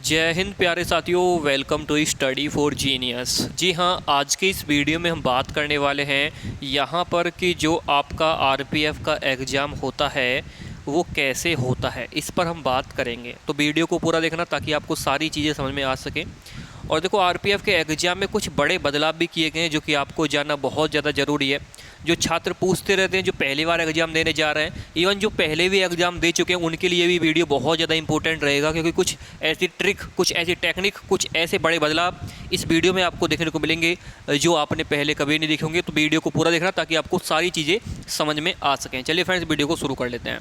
जय हिंद प्यारे साथियों, welcome to study for genius. जी हाँ, आज के इस वीडियो में हम बात करने वाले हैं यहाँ पर कि जो आपका आरपीएफ का एग्ज़ाम होता है वो कैसे होता है, इस पर हम बात करेंगे। तो वीडियो को पूरा देखना ताकि आपको सारी चीज़ें समझ में आ सकें। और देखो, आरपीएफ के एग्ज़ाम में कुछ बड़े बदलाव भी किए गए हैं जो कि आपको जानना बहुत ज़्यादा ज़रूरी है। जो छात्र पूछते रहते हैं जो पहली बार एग्ज़ाम देने जा रहे हैं, इवन जो पहले भी एग्ज़ाम दे चुके हैं, उनके लिए भी वीडियो बहुत ज़्यादा इंपॉर्टेंट रहेगा, क्योंकि कुछ ऐसी ट्रिक, कुछ ऐसी टेक्निक, कुछ ऐसे बड़े बदलाव इस वीडियो में आपको देखने को मिलेंगे जो आपने पहले कभी नहीं देखे होंगे। तो वीडियो को पूरा देखना ताकि आपको सारी चीज़ें समझ में आ सकें। चलिए फ्रेंड्स, वीडियो को शुरू कर लेते हैं।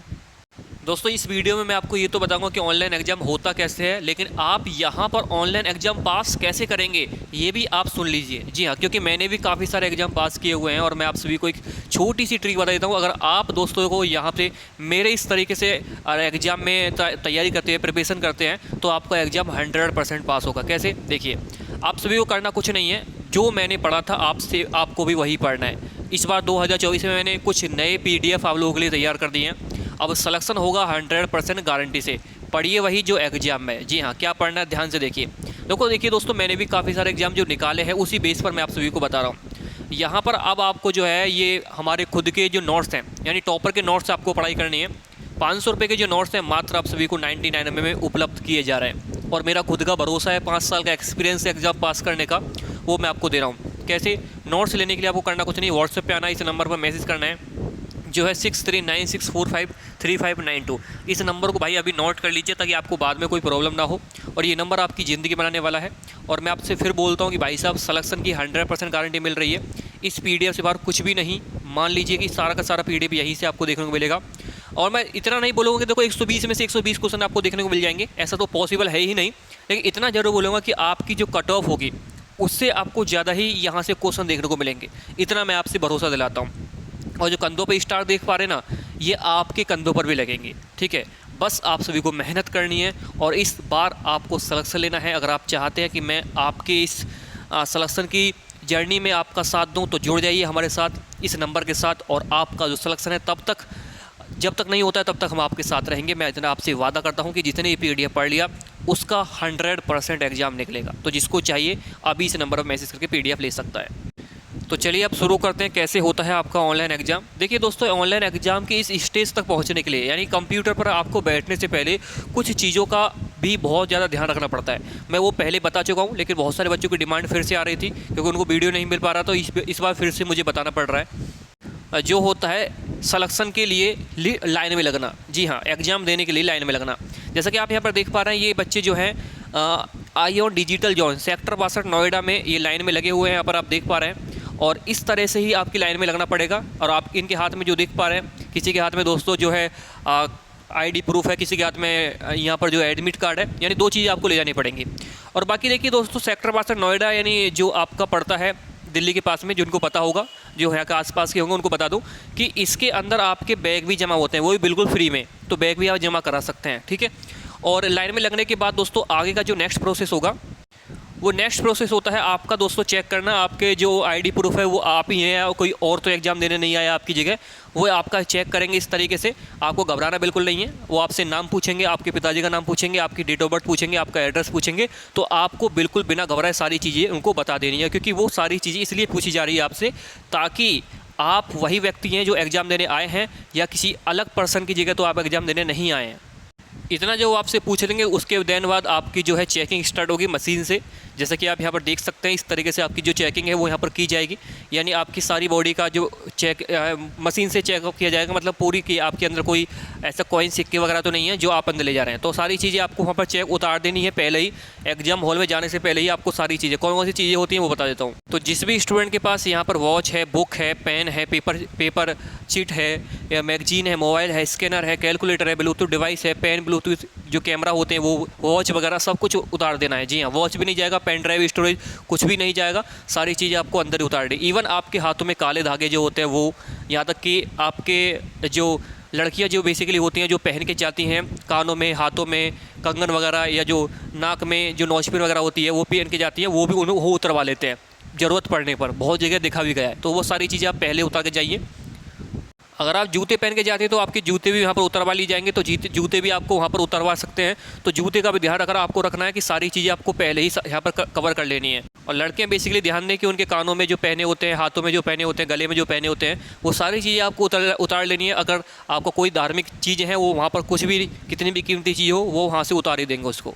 दोस्तों, इस वीडियो में मैं आपको ये तो बताऊंगा कि ऑनलाइन एग्ज़ाम होता कैसे है, लेकिन आप यहाँ पर ऑनलाइन एग्ज़ाम पास कैसे करेंगे ये भी आप सुन लीजिए। जी हाँ, क्योंकि मैंने भी काफ़ी सारे एग्ज़ाम पास किए हुए हैं और मैं आप सभी को एक छोटी सी ट्रिक बता देता हूँ। अगर आप दोस्तों को यहाँ पे मेरे इस तरीके से एग्ज़ाम में तैयारी करते हैं, प्रिपरेशन करते हैं, तो आपका एग्ज़ाम 100% पास होगा। कैसे, देखिए, आप सभी को करना कुछ नहीं है, जो मैंने पढ़ा था आपको भी वही पढ़ना है। इस बार 2024 में मैंने कुछ नए PDF आप लोगों के लिए तैयार कर दिए हैं। अब सिलेक्शन होगा 100% गारंटी से। पढ़िए वही जो एग्ज़ाम में। जी हाँ, क्या पढ़ना है ध्यान से देखिए। देखिए दोस्तों, मैंने भी काफ़ी सारे एग्ज़ाम जो निकाले हैं उसी बेस पर मैं आप सभी को बता रहा हूँ। यहाँ पर अब आपको जो है ये हमारे खुद के जो नोट्स हैं, यानी टॉपर के नोट्स आपको पढ़ाई करनी है। 500 रुपये के जो नोट्स हैं मात्र आप सभी को 99 में उपलब्ध किए जा रहे हैं। और मेरा खुद का भरोसा है, 5 साल का एक्सपीरियंस है एग्ज़ाम पास करने का, वो मैं आपको दे रहा हूँ। कैसे, नोट्स लेने के लिए आपको करना कुछ नहीं, व्हाट्सएप पे आना, इस नंबर पर मैसेज करना है जो है 6396453592। इस नंबर को भाई अभी नोट कर लीजिए ताकि आपको बाद में कोई प्रॉब्लम ना हो। और ये नंबर आपकी ज़िंदगी बनाने वाला है। और मैं आपसे फिर बोलता हूँ कि भाई साहब, सिलेक्शन की 100% गारंटी मिल रही है। इस PDF से बाहर कुछ भी नहीं। मान लीजिए कि सारा का सारा PDF यहीं से आपको देखने को मिलेगा। और मैं इतना नहीं बोलूँगा कि देखो 120 में से 120 क्वेश्चन आपको देखने को मिल जाएंगे, ऐसा तो पॉसिबल है ही नहीं। लेकिन इतना ज़रूर बोलूँगा कि आपकी जो कट ऑफ होगी उससे आपको ज़्यादा ही यहाँ से क्वेश्चन देखने को मिलेंगे। इतना मैं आपसे भरोसा दिलाता हूँ। और जो कंधों पे स्टार देख पा रहे हैं ना, ये आपके कंधों पर भी लगेंगे। ठीक है, बस आप सभी को मेहनत करनी है और इस बार आपको सिलेक्शन लेना है। अगर आप चाहते हैं कि मैं आपके इस सिलेक्शन की जर्नी में आपका साथ दूं, तो जुड़ जाइए हमारे साथ इस नंबर के साथ। और आपका जो सिलेक्शन है जब तक नहीं होता है तब तक हम आपके साथ रहेंगे। मैं इतना आपसे वादा करता हूँ कि जितने ये PDF पढ़ लिया उसका 100% एग्ज़ाम निकलेगा। तो जिसको चाहिए अभी इस नंबर पर मैसेज करके PDF ले सकता है। तो चलिए अब शुरू करते हैं कैसे होता है आपका ऑनलाइन एग्ज़ाम। देखिए दोस्तों, ऑनलाइन एग्ज़ाम के इस स्टेज तक पहुंचने के लिए, यानी कंप्यूटर पर आपको बैठने से पहले कुछ चीज़ों का भी बहुत ज़्यादा ध्यान रखना पड़ता है। मैं वो पहले बता चुका हूं, लेकिन बहुत सारे बच्चों की डिमांड फिर से आ रही थी क्योंकि उनको वीडियो नहीं मिल पा रहा, तो इस बार फिर से मुझे बताना पड़ रहा है। जो होता है सिलेक्शन के लिए लाइन में लगना। जी हाँ, एग्ज़ाम देने के लिए लाइन में लगना। जैसा कि आप यहाँ पर देख पा रहे हैं, ये बच्चे जो हैं आईओन डिजिटल जोन सेक्टर 62 नोएडा में ये लाइन में लगे हुए हैं। यहाँ पर आप देख पा रहे हैं। और इस तरह से ही आपकी लाइन में लगना पड़ेगा। और आप इनके हाथ में जो देख पा रहे हैं, किसी के हाथ में दोस्तों जो है ID प्रूफ है, किसी के हाथ में यहाँ पर जो एडमिट कार्ड है, यानी 2 चीज़ें आपको ले जानी पड़ेंगी। और बाकी देखिए दोस्तों, सेक्टर 62 नोएडा यानी जो आपका पड़ता है दिल्ली के पास में, जिनको पता होगा, जो यहाँ के आसपास के होंगे उनको बता दूँ कि इसके अंदर आपके बैग भी जमा होते हैं, वो भी बिल्कुल फ्री में। तो बैग भी आप जमा करा सकते हैं। ठीक है, और लाइन में लगने के बाद दोस्तों आगे का जो नेक्स्ट प्रोसेस होगा, वो नेक्स्ट प्रोसेस होता है आपका दोस्तों चेक करना आपके जो ID प्रूफ है वो आप ही हैं या कोई और तो एग्ज़ाम देने नहीं आया आपकी जगह, वो आपका चेक करेंगे इस तरीके से। आपको घबराना बिल्कुल नहीं है। वो आपसे नाम पूछेंगे, आपके पिताजी का नाम पूछेंगे, आपकी डेट ऑफ बर्थ पूछेंगे, आपका एड्रेस पूछेंगे। तो आपको बिल्कुल बिना घबराए सारी चीज़ें उनको बता देनी है, क्योंकि वो सारी चीज़ें इसलिए पूछी जा रही है आपसे ताकि आप वही व्यक्ति हैं जो एग्ज़ाम देने आए हैं, या किसी अलग पर्सन की जगह तो आप एग्ज़ाम देने नहीं आए हैं। इतना जो आपसे पूछ लेंगे, उसके देन बाद आपकी जो है चेकिंग स्टार्ट होगी मशीन से। जैसा कि आप यहाँ पर देख सकते हैं, इस तरीके से आपकी जो चेकिंग है वो यहाँ पर की जाएगी। यानी आपकी सारी बॉडी का जो मशीन से चेकअप किया जाएगा, मतलब पूरी कि आपके अंदर कोई ऐसा कॉइन सिक्के वगैरह तो नहीं है जो आप अंदर ले जा रहे हैं। तो सारी चीज़ें आपको वहाँ पर चेक उतार देनी है पहले ही, एग्जाम हॉल में जाने से पहले ही आपको सारी चीज़ें, कौन कौन सी चीज़ें होती हैं वो बता देता हूँ। तो जिस भी स्टूडेंट के पास यहाँ पर वॉच है, बुक है, पेन है, पेपर शीट है, या मैगजीन है, मोबाइल है, स्कैनर है, कैलकुलेटर है, ब्लूटूथ डिवाइस है, पेन, ब्लूटूथ जो कैमरा होते हैं, वो वॉच वगैरह सब कुछ उतार देना है। जी हाँ, वॉच भी नहीं जाएगा, पेन ड्राइव, स्टोरेज कुछ भी नहीं जाएगा, सारी चीज़ें आपको अंदर ही उतार दी। इवन आपके हाथों में काले धागे जो होते हैं वो, यहाँ तक कि आपके जो लड़कियां जो बेसिकली होती हैं जो पहन के जाती हैं कानों में, हाथों में कंगन वगैरह, या जो नाक में जो नौचपिन वगैरह होती है वो पहन के जाती हैं, वो भी वो उतरवा लेते हैं ज़रूरत पड़ने पर। बहुत जगह देखा भी गया है। तो वो सारी चीज़ें आप पहले उतार के जाइए। अगर आप जूते पहन के जाते हैं तो आपके जूते भी वहाँ पर उतरवा ली जाएंगे, तो जूते भी आपको वहाँ पर उतरवा सकते हैं। तो जूते का भी ध्यान अगर आपको रखना है कि सारी चीज़ें आपको पहले ही यहाँ पर कवर कर लेनी है। और लड़के बेसिकली ध्यान दें कि उनके कानों में जो पहने होते हैं, हाथों में जो पहने होते हैं, गले में जो पहने होते हैं, वो सारी चीज़ें आपको उतार लेनी है। अगर आपको कोई धार्मिक चीज़ें हैं वो वहाँ पर कुछ भी कितनी भी कीमती चीज़ हो वो वहाँ से उतार ही देंगे उसको।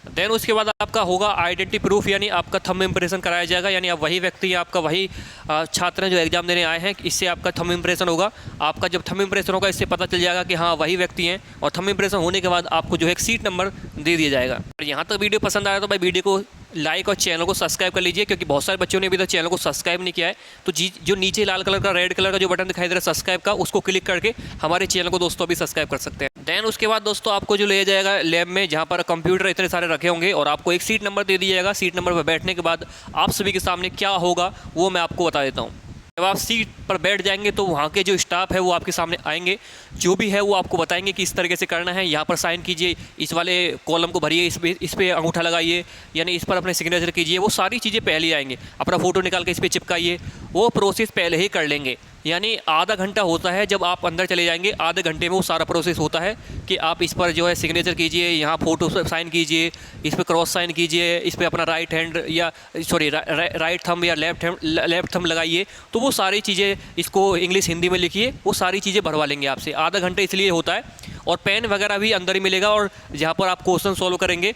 देन उसके बाद आपका होगा आइडेंटिटी प्रूफ, यानी आपका थंब इम्प्रेशन कराया जाएगा। यानी आप वही व्यक्ति हैं, आपका वही छात्र हैं जो एग्जाम देने आए हैं, इससे आपका थंब इम्प्रेशन होगा। आपका जब थंब इम्प्रेशन होगा इससे पता चल जाएगा कि हाँ वही व्यक्ति हैं। और थंब इम्प्रेशन होने के बाद आपको जो है एक सीट नंबर दे दिया जाएगा। और यहाँ तक वीडियो पसंद आया तो भाई वीडियो को लाइक और चैनल को सब्सक्राइब कर लीजिए, क्योंकि बहुत सारे बच्चों ने अभी तक चैनल को सब्सक्राइब नहीं किया है। तो जो नीचे लाल कलर का रेड कलर का जो बटन दिखाई दे रहा है सब्सक्राइब का, उसको क्लिक करके हमारे चैनल को दोस्तों अभी सब्सक्राइब कर सकते हैं। देन उसके बाद दोस्तों आपको जो ले जाएगा लैब में, जहाँ पर कंप्यूटर इतने सारे रखे होंगे और आपको एक सीट नंबर दे दिया जाएगा। सीट नंबर पर बैठने के बाद आप सभी के सामने क्या होगा वो मैं आपको बता देता हूँ। जब आप सीट पर बैठ जाएंगे तो वहाँ के जो स्टाफ है वो आपके सामने आएंगे, जो भी है वो आपको बताएंगे कि इस तरीके से करना है, यहाँ पर साइन कीजिए, इस वाले कॉलम को भरिए, इस पर अंगूठा लगाइए, यानी इस पर अपने सिग्नेचर कीजिए। वो सारी चीज़ें पहले ही आएंगे, अपना फ़ोटो निकाल के इस पर चिपकाइए, वो प्रोसेस पहले ही कर लेंगे। यानी आधा घंटा होता है, जब आप अंदर चले जाएंगे आधे घंटे में वो सारा प्रोसेस होता है कि आप इस पर जो है सिग्नेचर कीजिए, यहाँ फ़ोटो साइन कीजिए, इस पर क्रॉस साइन कीजिए, इस पर अपना राइट हैंड या राइट थंब या लेफ्ट थंब लगाइए। तो वो सारी चीज़ें, इसको इंग्लिश हिंदी में लिखिए, वो सारी चीज़ें भरवा लेंगे आपसे। आधा घंटा इसलिए होता है। और पेन वगैरह भी अंदर ही मिलेगा, और जहाँ पर आप क्वेश्चन सॉल्व करेंगे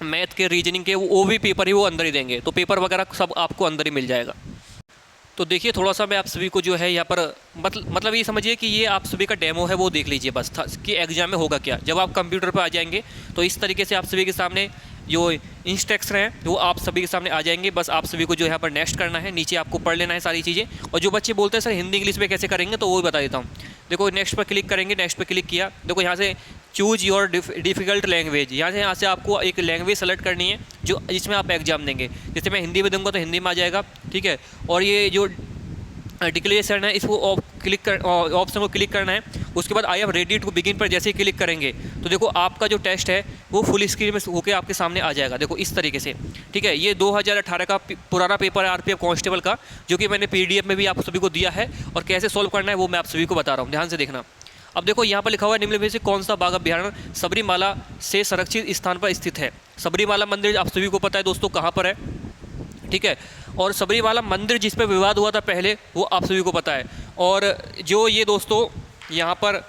मैथ के, रीजनिंग के, वो भी पेपर ही वो अंदर ही देंगे। तो पेपर वगैरह सब आपको अंदर ही मिल जाएगा। तो देखिए थोड़ा सा मैं आप सभी को जो है यहाँ पर मतलब ये समझिए कि ये आप सभी का डेमो है, वो देख लीजिए बस कि एग्जाम में होगा क्या। जब आप कंप्यूटर पर आ जाएंगे तो इस तरीके से आप सभी के सामने जो इंस्ट्रक्शन हैं वो आप सभी के सामने आ जाएंगे। बस आप सभी को जो यहाँ पर नेक्स्ट करना है, नीचे आपको पढ़ लेना है सारी चीज़ें। और जो बच्चे बोलते हैं सर हिंदी इंग्लिश में कैसे करेंगे, तो वो भी बता देता हूँ। देखो नेक्स्ट पर क्लिक करेंगे, नेक्स्ट पर क्लिक किया, देखो यहाँ से चूज़ योर डिफ़िकल्ट लैंग्वेज, यहाँ से आपको एक लैंग्वेज सेलेक्ट करनी है जो जिसमें आप एग्जाम देंगे। जैसे मैं हिंदी में दूंगा तो हिंदी में आ जाएगा, ठीक है। और ये जो डिक्लेरेशन है इसको ऑप्शन को क्लिक करना है। उसके बाद I am ready to begin पर जैसे ही क्लिक करेंगे तो देखो आपका जो टेस्ट है वो फुल स्क्रीन में होकर आपके सामने आ जाएगा। देखो इस तरीके से, ठीक है। ये 2018 का पुराना पेपर है आरपीएफ कांस्टेबल का, जो कि मैंने पीडीएफ में भी आप सभी को दिया है। और कैसे सॉल्व करना है वो मैं आप सभी को बता रहा हूँ, ध्यान से देखना। अब देखो यहाँ पर लिखा हुआ है निम्नलिखित में से कौन सा बाघ अभ्यारण्य सबरीमाला से संरक्षित स्थान पर स्थित है। सबरीमाला मंदिर आप सभी को पता है दोस्तों कहाँ पर है, ठीक है। और सबरीमाला मंदिर जिस पर विवाद हुआ था पहले, वो आप सभी को पता है। और जो ये दोस्तों यहाँ पर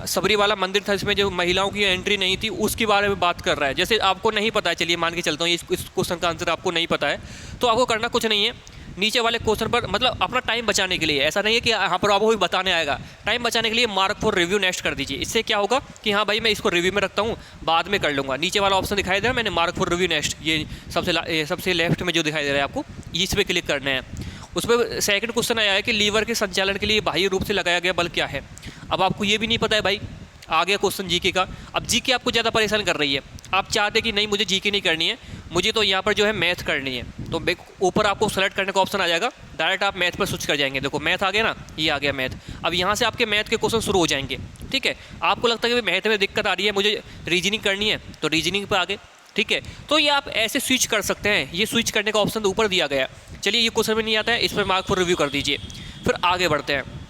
सबरीमाला मंदिर था, इसमें जो महिलाओं की एंट्री नहीं थी, उसके बारे में बात कर रहा है। जैसे आपको नहीं पता है, चलिए मान के चलता हूँ इस क्वेश्चन का आंसर आपको नहीं पता है, तो आपको करना कुछ नहीं है। नीचे वाले क्वेश्चन पर मतलब अपना टाइम बचाने के लिए, ऐसा नहीं है कि यहाँ पर आपको बताने आएगा, टाइम बचाने के लिए मार्क फॉर रिव्यू नेक्स्ट कर दीजिए। इससे क्या होगा कि हाँ भाई मैं इसको रिव्यू में रखता हूँ, बाद में कर लूँगा। नीचे वाला ऑप्शन दिखाई दे रहा है मैंने, मार्क फॉर रिव्यू नेक्स्ट, ये सबसे लेफ्ट में जो दिखाई दे रहा है आपको, इस पर क्लिक करना है। उस पर सेकंड क्वेश्चन आया है कि लीवर के संचालन के लिए बाह्य रूप से लगाया गया बल क्या है। अब आपको ये भी नहीं पता है भाई, आ गया क्वेश्चन जीके का। अब जीके आपको ज़्यादा परेशान कर रही है, आप चाहते कि नहीं मुझे जीके नहीं करनी है, मुझे तो यहाँ पर जो है मैथ करनी है। तो ऊपर आपको सेलेक्ट करने का ऑप्शन आ जाएगा, डायरेक्ट आप मैथ पर स्विच कर जाएंगे। देखो मैथ आ गया ना, ये आ गया मैथ। अब यहाँ से आपके मैथ के क्वेश्चन शुरू हो जाएंगे, ठीक है। आपको लगता है कि मैथ में दिक्कत आ रही है, मुझे रीजनिंग करनी है, तो रीजनिंग पर आगे, ठीक है। तो ये आप ऐसे स्विच कर सकते हैं, ये स्विच करने का ऑप्शन ऊपर दिया गया है। चलिए ये क्वेश्चन में नहीं आता है, इस पर मार्क फॉर रिव्यू कर दीजिए। फिर आगे बढ़ते हैं।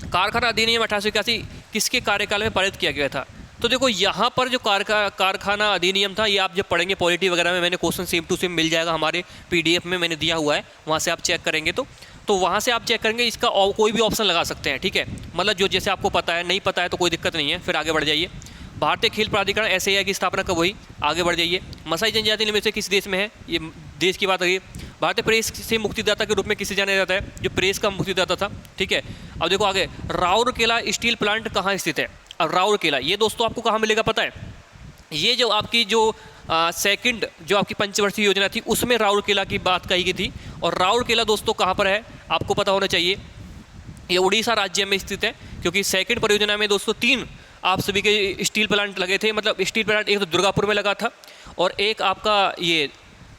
कारखाना अधिनियम 1881 किसके कार्यकाल में पारित किया गया था। तो देखो यहाँ पर जो कारखाना अधिनियम था, ये आप जब पढ़ेंगे पॉलिटी वगैरह में, मैंने क्वेश्चन सेम टू सेम मिल जाएगा हमारे पीडीएफ में, मैंने दिया हुआ है, वहाँ से आप चेक करेंगे तो वहाँ से आप चेक करेंगे, इसका कोई भी ऑप्शन लगा सकते हैं, ठीक है। मतलब जो जैसे आपको पता है, नहीं पता है तो कोई दिक्कत नहीं है। फिर आगे बढ़ जाइए। भारतीय खेल प्राधिकरण एसएआई की स्थापना कब हुई, आगे बढ़ जाइए। मसाई जनजाति निम्न में से किस देश में है, ये देश की बात है। भारतीय प्रेस से मुक्तिदाता के रूप में किसे जाना जाता है, जो प्रेस का मुक्तिदाता था, ठीक है। अब देखो आगे, राउरकेला स्टील प्लांट कहाँ स्थित है। अब राउरकेला ये दोस्तों आपको कहाँ मिलेगा पता है, ये जो आपकी जो सेकंड जो आपकी पंचवर्षीय योजना थी उसमें राउरकेला की बात कही गई थी। और राउरकेला दोस्तों कहाँ पर है आपको पता होना चाहिए, ये उड़ीसा राज्य में स्थित है। क्योंकि सेकंड परियोजना में दोस्तों 3 आप सभी के स्टील प्लांट लगे थे। मतलब स्टील प्लांट एक तो दुर्गापुर में लगा था, और एक आपका ये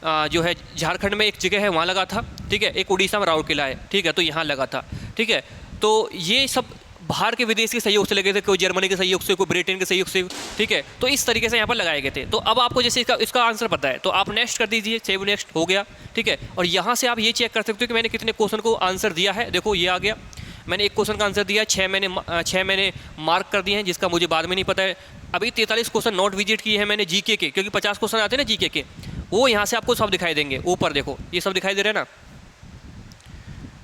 जो है झारखंड में एक जगह है वहाँ लगा था, ठीक है। एक उड़ीसा में राउरकेला है, ठीक है, तो यहाँ लगा था, ठीक है। तो ये सब बाहर के विदेश के सहयोग से लगे थे, कोई जर्मनी के सहयोग से, कोई ब्रिटेन के सहयोग से, ठीक है। तो इस तरीके से यहाँ पर लगाए गए थे। तो अब आपको जैसे इसका आंसर पता है तो आप नेक्स्ट कर दीजिए, सेव नेक्स्ट हो गया, ठीक है। और यहाँ से आप ये चेक कर सकते हो कि मैंने कितने क्वेश्चन को आंसर दिया है। देखो ये आ गया, मैंने एक क्वेश्चन का आंसर दिया, 6 मैंने मार्क कर दिए हैं जिसका मुझे बाद में नहीं पता है। अभी 43 क्वेश्चन नोट विजिट किए हैं मैंने जीके के, क्योंकि 50 क्वेश्चन आते हैं ना जीके के, वो यहाँ से आपको सब दिखाई देंगे। ऊपर देखो ये सब दिखाई दे रहा है ना,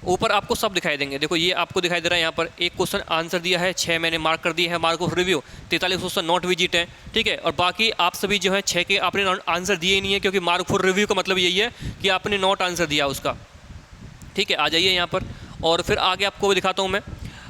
ऊपर आपको सब दिखाई देंगे। देखो ये आपको दिखाई दे रहा है, यहाँ पर एक क्वेश्चन आंसर दिया है, 6 मैंने मार्क कर दिए हैं, mark of review. 43 question not visit है, ठीक है। और बाकी आप सभी जो है 6 के आपने आंसर दिए ही नहीं है, क्योंकि मार्क फॉर रिव्यू का मतलब यही है कि आपने नॉट आंसर दिया उसका, ठीक है। आ जाइए यहाँ पर, और फिर आगे आपको भी दिखाता हूँ मैं।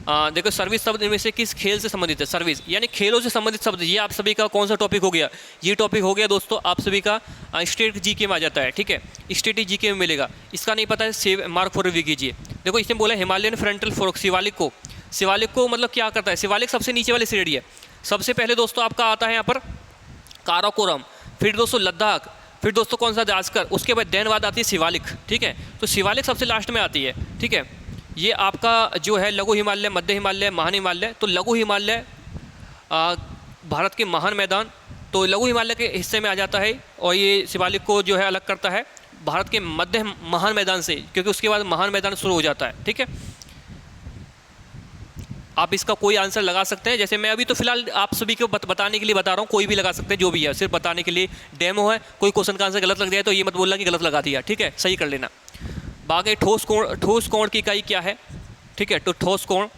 देखो सर्विस शब्द इनमें से किस खेल से संबंधित है? सर्विस यानी खेलों से संबंधित शब्द। ये आप सभी का कौन सा टॉपिक हो गया? ये टॉपिक हो गया दोस्तों आप सभी का स्टेट जीके में आ जाता है, ठीक है। स्टेट जीके में मिलेगा। इसका नहीं पता है, सेव मार्क फॉर रिव्यू कीजिए। देखो इसमें बोला हिमालयन फ्रंटल फोर्क, शिवालिक को, शिवालिक को मतलब क्या करता है? शिवालिक सबसे नीचे वाली श्रेणी है। सबसे पहले दोस्तों आपका आता है यहाँ पर काराकोरम, फिर दोस्तों लद्दाख, फिर दोस्तों कौन सा जास्कर, उसके बाद देन बाद आती है शिवालिक, ठीक है। तो शिवालिक सबसे लास्ट में आती है, ठीक है। ये आपका जो है लघु हिमालय, मध्य हिमालय, महान हिमालय। तो लघु हिमालय भारत के महान मैदान, तो लघु हिमालय के हिस्से में आ जाता है। और ये शिवालिक को जो है अलग करता है भारत के मध्य महान मैदान से, क्योंकि उसके बाद महान मैदान शुरू हो जाता है, ठीक है। आप इसका कोई आंसर लगा सकते हैं। जैसे मैं अभी तो फिलहाल आप सभी को बताने के लिए बता रहा हूँ, कोई भी लगा सकते हैं, जो भी है सिर्फ बताने के लिए डेमो है। कोई क्वेश्चन का आंसर गलत लग जाए तो ये मत बोलना कि गलत लगा दिया, ठीक है, सही कर लेना। बाकी ठोस कोण की इकाई क्या है? ठीक है, तो ठोस कोण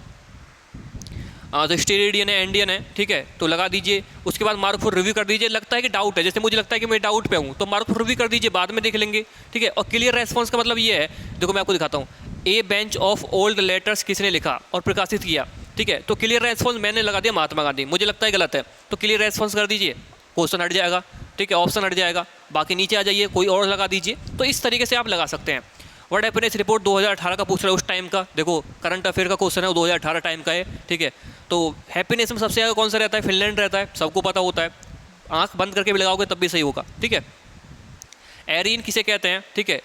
तो स्टेरेडियन है, एंडियन है, ठीक है, तो लगा दीजिए। उसके बाद मार्क फॉर रिव्यू कर दीजिए। लगता है कि डाउट है, जैसे मुझे लगता है कि मैं डाउट पे हूँ, तो मार्क फॉर रिव्यू कर दीजिए, बाद में देख लेंगे, ठीक है। और क्लियर रेस्पॉन्स का मतलब ये है, देखो मैं आपको दिखाता हूँ। ए बेंच ऑफ ओल्ड लेटर्स किसने लिखा और प्रकाशित किया, ठीक है। तो क्लियर रेस्पॉन्स मैंने लगा दिया महात्मा गांधी, मुझे लगता है गलत है, तो क्लियर रेस्पॉन्स कर दीजिए, क्वेश्चन हट जाएगा, ठीक है, ऑप्शन हट जाएगा। बाकी नीचे आ जाइए, कोई और लगा दीजिए। तो इस तरीके से आप लगा सकते हैं। वर्ल्ड हैप्पीनेस रिपोर्ट 2018 का पूछ रहा है, उस टाइम का। देखो करंट अफेयर का क्वेश्चन है, वो 2018 टाइम का है, ठीक है। तो हैप्पीनेस में सबसे ज़्यादा कौन सा रहता है? फिनलैंड रहता है, सबको पता होता है। आंख बंद करके भी लगाओगे तब भी सही होगा, ठीक है। एरियन किसे कहते हैं, ठीक है,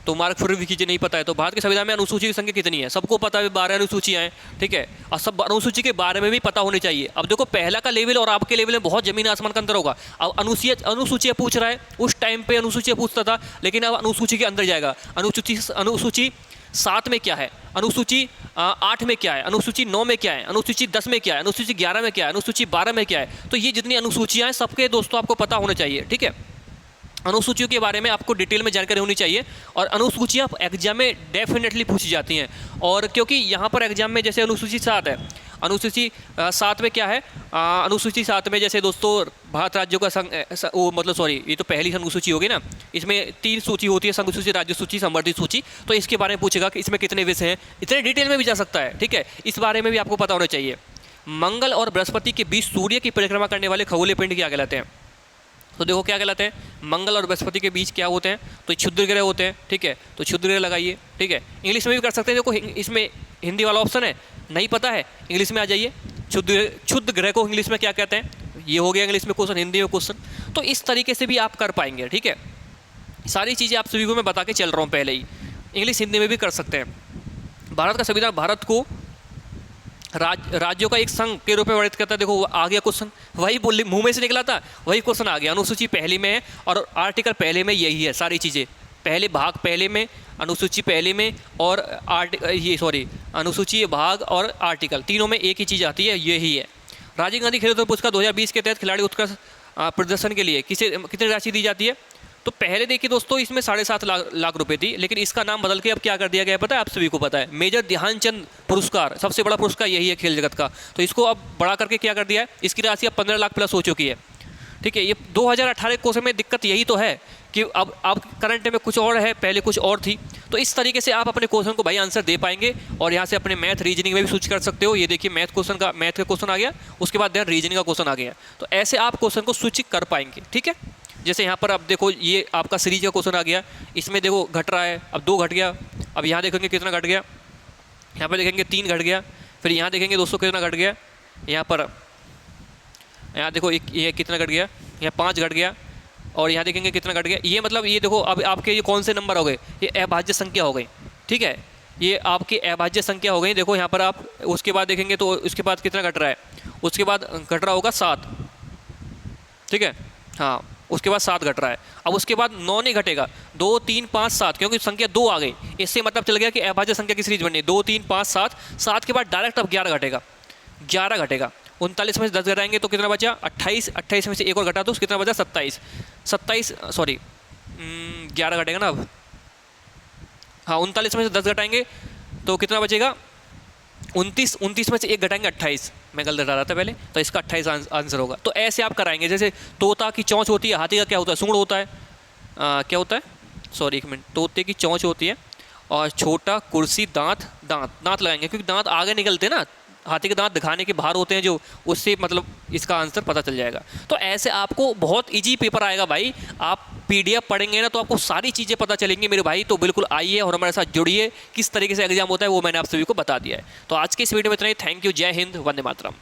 तो मार्क फॉर रिव्यू कीजिए, नहीं पता है। तो भारत के संविधान में अनुसूची की संख्या कितनी है? सबको पता है 12 अनुसूचियाँ हैं, ठीक है। और सब अनुसूची के बारे में भी पता होनी चाहिए। अब देखो पहला का लेवल और आपके लेवल में बहुत जमीन आसमान का अंतर होगा। अब अनुसूचियाँ पूछ रहा है, उस टाइम पे अनुसूचियाँ पूछता था, लेकिन अब अनुसूची के अंदर जाएगा। अनुसूची 7 में क्या है, अनुसूची 8 में क्या है, अनुसूची 9 में क्या है, अनुसूची 10 में क्या है, अनुसूची 11 में क्या है, अनुसूची 12 में क्या है। तो ये जितनी अनुसूचियाँ हैं सबके दोस्तों आपको पता होना चाहिए, ठीक है। अनुसूचियों के बारे में आपको डिटेल में जानकारी होनी चाहिए। और अनुसूचियाँ एग्जाम में डेफिनेटली पूछी जाती हैं। और क्योंकि यहाँ पर एग्जाम में जैसे अनुसूची 7 है, अनुसूची 7 में क्या है, अनुसूची 7 में जैसे दोस्तों भारत राज्यों का संघ, वो मतलब सॉरी, ये तो पहली अनुसूची होगी ना। इसमें 3 सूची होती है, संघ सूची, राज्य सूची, संवर्धित सूची। तो इसके बारे में पूछेगा कि इसमें कितने विषय हैं, इतने डिटेल में भी जा सकता है, ठीक है। इस बारे में भी आपको पता होना चाहिए। मंगल और बृहस्पति के बीच सूर्य की परिक्रमा करने वाले खगोलीय पिंड क्या कहलाते हैं? तो देखो क्या कहलाते हैं, मंगल और बृहस्पति के बीच क्या होते हैं? तो क्षुद्र ग्रह होते हैं, ठीक है। तो क्षुद्र ग्रह लगाइए, ठीक है। इंग्लिश में भी कर सकते हैं, देखो इसमें हिंदी वाला ऑप्शन है, नहीं पता है इंग्लिश में आ जाइए। क्षुद्र ग्रह को इंग्लिश में क्या कहते हैं? ये हो गया इंग्लिश में क्वेश्चन, हिंदी में क्वेश्चन। तो इस तरीके से भी आप कर पाएंगे, ठीक है। सारी चीज़ें आप सभी को मैं बता के चल रहा हूँ पहले ही, इंग्लिश हिंदी में भी कर सकते हैं। भारत का संविधान भारत को राज्यों का एक संघ के रूप में वर्णित करता है। देखो आ गया क्वेश्चन, वही बोल मुंह में से निकला था, वही क्वेश्चन आ गया। अनुसूची पहले में है और आर्टिकल पहले में, यही है सारी चीज़ें। पहले भाग पहले में, अनुसूची पहले में, और अनुसूची भाग और आर्टिकल तीनों में एक ही चीज़ आती है, यही है। राजीव गांधी खेल रत्न पुरस्कार 2020 के तहत खिलाड़ी उत्कृष्ट प्रदर्शन के लिए कितनी राशि दी जाती है? तो पहले देखिए दोस्तों इसमें 7.5 लाख रुपए थी, लेकिन इसका नाम बदल के अब क्या कर दिया गया है पता है? आप सभी को पता है, मेजर ध्यानचंद पुरस्कार, सबसे बड़ा पुरस्कार यही है खेल जगत का। तो इसको अब बढ़ा करके क्या कर दिया है, इसकी राशि अब 15 लाख प्लस हो चुकी है, ठीक है। ये 2018 क्वेश्चन में दिक्कत यही तो है कि अब करंट में कुछ और है, पहले कुछ और थी। तो इस तरीके से आप अपने क्वेश्चन को भाई आंसर दे पाएंगे। और यहाँ से अपने मैथ रीजनिंग में भी स्विच कर सकते हो। ये देखिए मैथ का क्वेश्चन आ गया, उसके बाद रीजनिंग का क्वेश्चन आ गया। तो ऐसे आप क्वेश्चन को स्विच कर पाएंगे, ठीक है। जैसे यहाँ पर अब देखो ये आपका सीरीज का क्वेश्चन आ गया, इसमें देखो घट रहा है, अब 2 घट गया, अब यहाँ देखेंगे कितना घट गया, यहाँ पर देखेंगे 3 घट गया, फिर यहाँ देखेंगे दोस्तों कितना घट गया, यहाँ देखो ये कितना घट गया, यहाँ 5 घट गया, और यहाँ देखेंगे कितना घट गया। ये मतलब ये देखो अब आपके ये कौन से नंबर हो गए, ये अभाज्य संख्या हो गई, ठीक है। ये आपकी अभाज्य संख्या हो गई। देखो यहाँ पर आप उसके बाद देखेंगे तो उसके बाद कितना घट रहा है, उसके बाद घट रहा होगा 7, ठीक है। हाँ उसके बाद 7 घट रहा है। अब उसके बाद 9 नहीं घटेगा, 2 3 5 7, क्योंकि संख्या 2 आ गई, इससे मतलब चल गया कि अभाज्य संख्या की सीरीज बननी है 2 3 5 7। 7 के बाद डायरेक्ट अब 11 घटेगा, 11 घटेगा। 39 में से 10 घटाएंगे तो कितना बचा 28, 28 में से एक और घटा तो कितना बचा 27, 27 सॉरी 11 घटेगा ना अब, हाँ 39 में से 10 घटाएंगे तो कितना बचेगा 29, 29 में से एक घटाएंगे 28, मैं गलत हटा रहा था पहले, तो इसका 28 आंसर होगा। तो ऐसे आप कराएंगे, जैसे तोता की चोंच होती है, हाथी का क्या होता है, सूंड होता है, क्या होता है, सॉरी एक मिनट, तोते की चोंच होती है, और छोटा कुर्सी दांत, दांत लगाएंगे क्योंकि दांत आगे निकलते हैं ना, हाथी के दांत दिखाने के बाहर होते हैं जो, उससे मतलब इसका आंसर पता चल जाएगा। तो ऐसे आपको बहुत इजी पेपर आएगा भाई, आप PDF पढ़ेंगे ना तो आपको सारी चीज़ें पता चलेंगी मेरे भाई। तो बिल्कुल आइए और हमारे साथ जुड़िए, किस तरीके से एग्जाम होता है वो मैंने आप सभी को बता दिया है। तो आज के इस वीडियो में इतना ही, थैंक यू, जय हिंद, वंदे मातरम।